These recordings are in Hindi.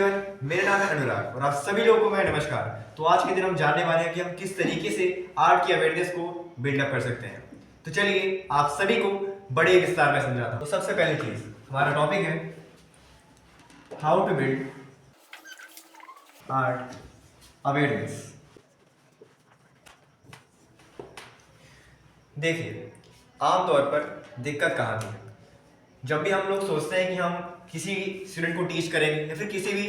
एवरीवन, मेरा नाम है अनुराग और आप सभी लोगों को मैं नमस्कार। तो आज के दिन हम जानने वाले हैं कि हम किस तरीके से आर्ट की अवेयरनेस को बिल्डअप कर सकते हैं। तो चलिए आप सभी को बड़े विस्तार में समझाता हूं। तो सबसे पहली चीज हमारा टॉपिक है how to build art awareness. देखिए, आमतौर पर दिक्कत कहाँ आती है, जब भी हम लोग सोचते हैं कि हम किसी स्टूडेंट को टीच करेंगे या फिर किसी भी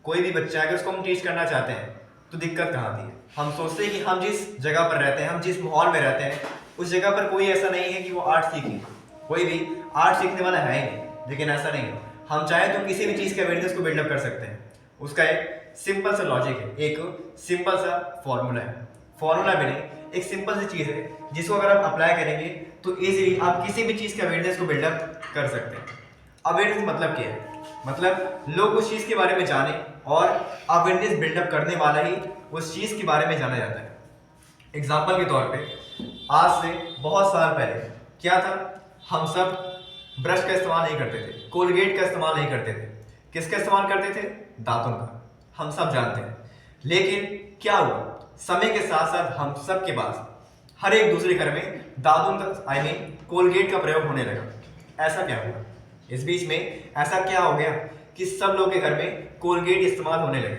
कोई भी बच्चा है उसको हम टीच करना चाहते हैं, तो दिक्कत कहाँ आती है। हम सोचते हैं कि हम जिस जगह पर रहते हैं, हम जिस माहौल में रहते हैं, उस जगह पर कोई ऐसा नहीं है कि वो आर्ट सीखे। कोई भी आर्ट सीखने वाला है ही नहीं, लेकिन ऐसा नहीं है। हम चाहे तो किसी भी चीज़ के अवेयरनेस को बिल्डअप कर सकते हैं। उसका एक सिंपल सा लॉजिक है, एक सिंपल सा फॉर्मूला है। फॉर्मूला भी नहीं, एक सिंपल सी चीज़ है जिसको अगर आप अप्लाई करेंगे तो इजीली आप किसी भी चीज़ के अवेयरनेस को बिल्डअप कर सकते हैं। अवेयरनेस मतलब क्या है? मतलब लोग उस चीज़ के बारे में जाने, और अवेयरनेस बिल्डअप करने वाला ही उस चीज़ के बारे में जाना जाता है। एग्जाम्पल के तौर पे, आज से बहुत साल पहले क्या था, हम सब ब्रश का इस्तेमाल नहीं करते थे, कोलगेट का इस्तेमाल नहीं करते थे। किसका इस्तेमाल करते थे? दांतों का। हम सब जानते हैं। लेकिन क्या हुआ, समय के साथ साथ हम सब के पास हर एक दूसरे घर में दांतों का कोलगेट का प्रयोग होने लगा। ऐसा क्या हुआ? इस बीच में ऐसा क्या हो गया कि सब लोग के घर में कोलगेट इस्तेमाल होने लगे।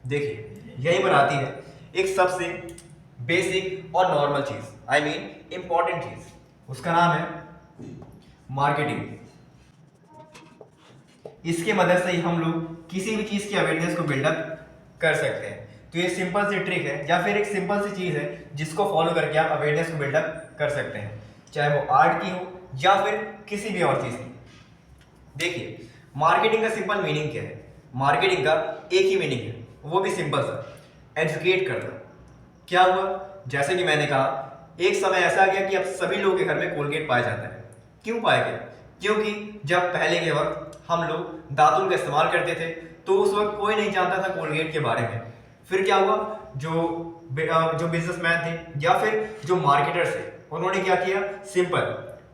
देखिए, यही पर आती है एक सबसे बेसिक और नॉर्मल चीज, इंपॉर्टेंट चीज। उसका नाम है मार्केटिंग। इसके मदद से ही हम लोग किसी भी चीज की अवेयरनेस को बिल्डअप कर सकते हैं। तो ये सिंपल सी ट्रिक है या फिर एक सिंपल सी चीज है जिसको फॉलो करके आप अवेयरनेस को बिल्डअप कर सकते हैं, चाहे वो आर्ट की हो या फिर किसी भी और चीज की। देखिए, मार्केटिंग का सिंपल मीनिंग क्या है? मार्केटिंग का एक ही मीनिंग है, वो भी सिंपल सा, एजुकेट करना। क्या हुआ, जैसे कि मैंने कहा, एक समय ऐसा गया कि अब सभी लोगों के घर में कोलगेट पाया जाता है। क्यों पाया गया? क्योंकि जब पहले के वक्त हम लोग दातुन का इस्तेमाल करते थे तो उस वक्त कोई नहीं जानता था कोलगेट के बारे में। फिर क्या हुआ, जो बिजनेसमैन थे या फिर जो मार्केटर्स थे, उन्होंने क्या किया, सिंपल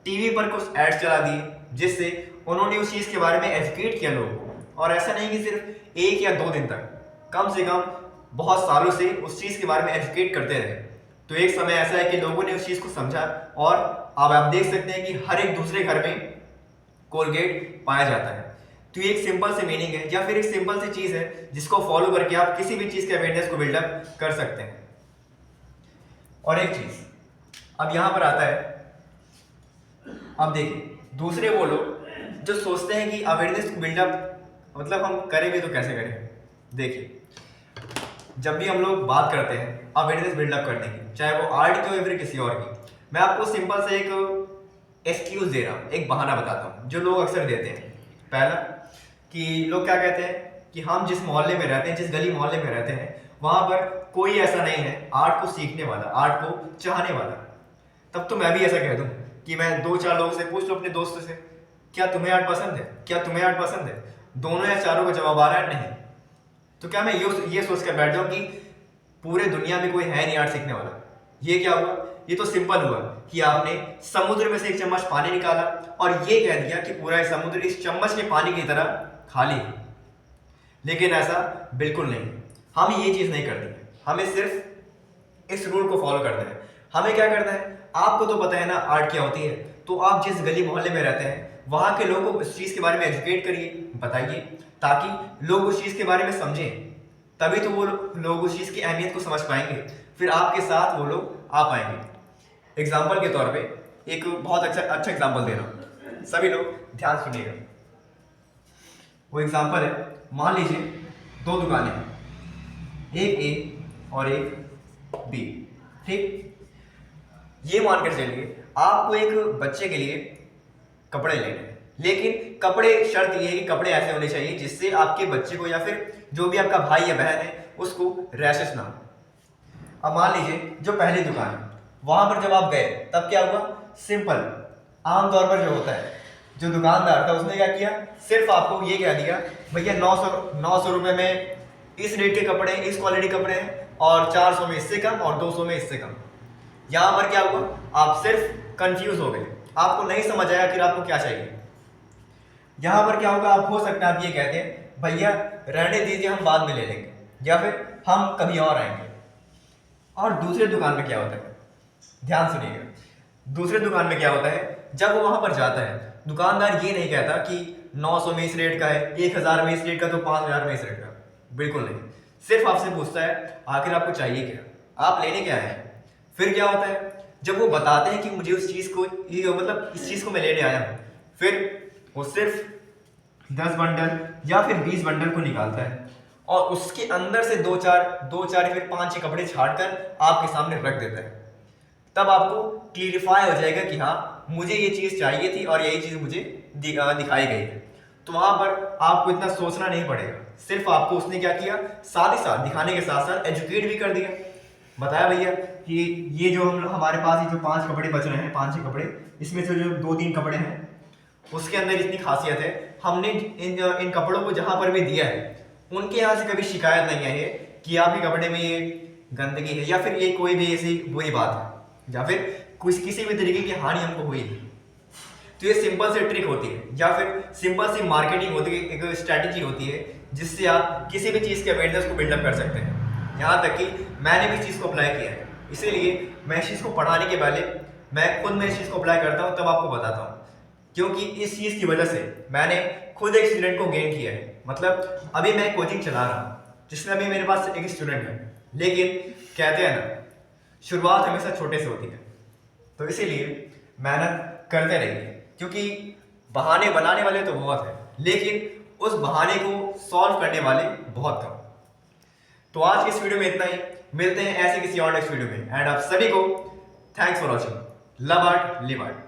टीवी पर कुछ एड्स चला दिए, जिससे उन्होंने उस चीज़ के बारे में एजुकेट किया लोगों को। और ऐसा नहीं कि सिर्फ 1 या 2 दिन तक, कम से कम बहुत सालों से उस चीज़ के बारे में एजुकेट करते रहे। तो एक समय ऐसा है कि लोगों ने उस चीज़ को समझा, और अब आप देख सकते हैं कि हर एक दूसरे घर में कोलगेट पाया जाता है। तो ये एक सिंपल सी मीनिंग है या फिर एक सिंपल सी चीज़ है जिसको फॉलो करके आप किसी भी चीज़ के अवेयरनेस को बिल्डअप कर सकते हैं। और एक चीज़ अब यहाँ पर आता है, अब देखिए, दूसरे वो लोग जो सोचते हैं कि अवेयरनेस को बिल्डअप मतलब हम करें भी तो कैसे करें। देखिए, जब भी हम लोग बात करते हैं अवेयरनेस बिल्डअप करने की, चाहे वो आर्ट की हो या फिर किसी और की, मैं आपको सिंपल से एक एक्सक्यूज दे रहा हूँ, एक बहाना बताता हूँ जो लोग अक्सर देते हैं। पहला कि लोग क्या कहते हैं कि हम जिस मोहल्ले में रहते हैं, जिस गली मोहल्ले में रहते हैं, वहाँ पर कोई ऐसा नहीं है आर्ट को सीखने वाला, आर्ट को चाहने वाला। तब तो मैं भी ऐसा कह दूँ कि मैं 2-4 लोगों से पूछ लूँ, अपने दोस्तों से, क्या तुम्हें आर्ट पसंद है, क्या तुम्हें आर्ट पसंद है? दोनों या चारों का जवाब आ रहा है नहीं। तो क्या मैं ये सोच कर बैठ जाऊँ कि पूरे दुनिया में कोई है नहीं आर्ट सीखने वाला? ये क्या हुआ? ये तो सिंपल हुआ कि आपने समुद्र में से एक चम्मच पानी निकाला और ये कह दिया कि पूरा समुद्र इस चम्मच के पानी की तरह खाली है। लेकिन ऐसा बिल्कुल नहीं, हम ये चीज़ नहीं करते। हमें सिर्फ इस रूल को फॉलो करना है। हमें क्या करना है, आपको तो पता है ना आर्ट क्या होती है, तो आप जिस गली मोहल्ले में रहते हैं वहाँ के लोगों को उस चीज़ के बारे में एजुकेट करिए, बताइए, ताकि लोग उस चीज़ के बारे में समझें। तभी तो वो लोग उस चीज़ की अहमियत को समझ पाएंगे, फिर आपके साथ वो लोग आ पाएंगे। एग्जाम्पल के तौर पे एक बहुत अच्छा एग्जाम्पल दे रहा हूँ, सभी लोग ध्यान सुनिएगा। वो एग्जाम्पल है, मान लीजिए 2 दुकानें हैं, एक ए और एक बी, ठीक? ये मानकर चलिए आपको एक बच्चे के लिए कपड़े लेने हैं, लेकिन कपड़े, शर्त ये है कि कपड़े ऐसे होने चाहिए जिससे आपके बच्चे को या फिर जो भी आपका भाई या बहन है उसको रैशेस ना हो। अब मान लीजिए जो पहली दुकान है, वहां पर जब आप गए तब क्या हुआ? सिंपल, आमतौर पर जो होता है, जो दुकानदार था उसने क्या किया, सिर्फ आपको ये कह दिया, भैया 900 रुपये में इस रेट के कपड़े, इस क्वालिटी कपड़े हैं, और 400 में इससे कम और 200 में इससे कम। यहाँ पर क्या हुआ, आप सिर्फ कंफ्यूज हो गए, आपको नहीं समझ आया फिर आपको क्या चाहिए। यहाँ पर क्या होगा, आप हो सकता है आप ये कहते हैं भैया रहने दीजिए, हम बाद में ले लेंगे, या फिर हम कभी और आएंगे। और दूसरे दुकान में क्या होता है, ध्यान सुनिएगा, दूसरे दुकान में क्या होता है, जब वो वहां पर जाता है दुकानदार ये नहीं कहता कि 900 में इस रेट का है, 1000 में इस रेट का, तो 5000 में इस रेट का, बिल्कुल नहीं। सिर्फ आपसे पूछता है आखिर आपको चाहिए क्या, आप लेने क्या आए हैं। फिर क्या होता है, जब वो बताते हैं कि मुझे उस चीज को, ये मतलब इस चीज को मैं लेने आया हूं, फिर वो सिर्फ 10 बंडल या फिर 20 बंडल को निकालता है और उसके अंदर से दो चार या फिर 5-6 कपड़े छाड़कर आपके सामने रख देता है। तब आपको क्लियरिफाई हो जाएगा कि हाँ मुझे ये चीज़ चाहिए थी और यही चीज़ मुझे दिखाई गई है। तो वहां पर आपको इतना सोचना नहीं पड़ेगा, सिर्फ आपको उसने क्या किया, साथ ही साथ दिखाने के साथ साथ एजुकेट भी कर दिया। बताया भैया कि ये जो हमारे पास ये जो 5 कपड़े बच रहे हैं, 5-6 कपड़े, इसमें से जो 2-3 कपड़े हैं उसके अंदर इतनी खासियत है, हमने इन कपड़ों को जहां पर भी दिया है उनके यहाँ से कभी शिकायत नहीं आई है कि आपके कपड़े में ये गंदगी है या फिर ये कोई भी ऐसी बुरी बात है या फिर कुछ किसी भी तरीके की हानि हमको हुई है। तो ये सिंपल सी ट्रिक होती है या फिर सिंपल सी मार्केटिंग होती है, एक स्ट्रैटेजी होती है जिससे आप किसी भी चीज़ के अवेयरनेस को बिल्डअप कर सकते हैं। यहाँ तक कि मैंने भी इस चीज़ को अप्लाई किया है, इसीलिए मैं इस चीज़ को पढ़ाने के पहले मैं खुद में इस चीज़ को अप्लाई करता हूँ, तब आपको बताता हूँ। क्योंकि इस चीज़ की वजह से मैंने खुद एक स्टूडेंट को गेन किया है। मतलब अभी मैं कोचिंग चला रहा हूँ जिसमें अभी मेरे पास एक स्टूडेंट है, लेकिन कहते हैं ना शुरुआत हमेशा छोटे से होती है, तो इसीलिए मेहनत करते रहिए। क्योंकि बहाने बनाने वाले तो बहुत हैं, लेकिन उस बहाने को सॉल्व करने वाले बहुत कम। तो आज की इस वीडियो में इतना ही, मिलते हैं ऐसे किसी और नेक्स्ट वीडियो में। एंड आप सभी को thanks for watching. Love art live art.